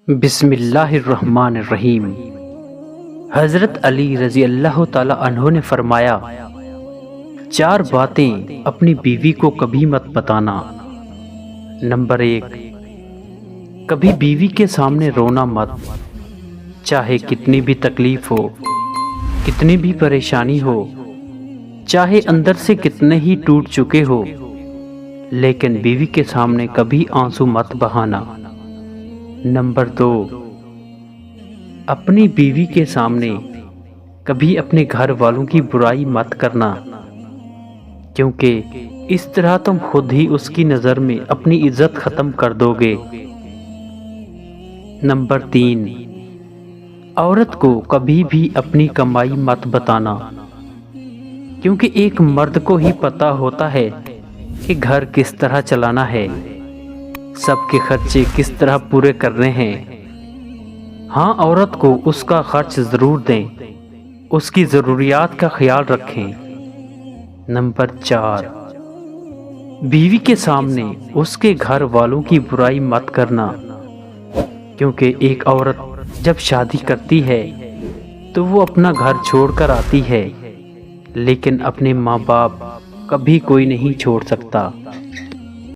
بسم اللہ الرحمن الرحیم۔ حضرت علی رضی اللہ تعالی عنہ نے فرمایا، 4 باتیں اپنی بیوی کو کبھی مت بتانا۔ نمبر 1، کبھی بیوی کے سامنے رونا مت، چاہے کتنی بھی تکلیف ہو، کتنی بھی پریشانی ہو، چاہے اندر سے کتنے ہی ٹوٹ چکے ہو، لیکن بیوی کے سامنے کبھی آنسو مت بہانا۔ نمبر 2، اپنی بیوی کے سامنے کبھی اپنے گھر والوں کی برائی مت کرنا، کیونکہ اس طرح تم خود ہی اس کی نظر میں اپنی عزت ختم کر دو گے۔ نمبر 3، عورت کو کبھی بھی اپنی کمائی مت بتانا، کیونکہ ایک مرد کو ہی پتہ ہوتا ہے کہ گھر کس طرح چلانا ہے، سب کے خرچے کس طرح پورے کرنے ہیں۔ ہاں، عورت کو اس کا خرچ ضرور دیں، اس کی ضروریات کا خیال رکھیں۔ نمبر 4، بیوی کے سامنے اس کے گھر والوں کی برائی مت کرنا، کیونکہ ایک عورت جب شادی کرتی ہے تو وہ اپنا گھر چھوڑ کر آتی ہے، لیکن اپنے ماں باپ کبھی کوئی نہیں چھوڑ سکتا۔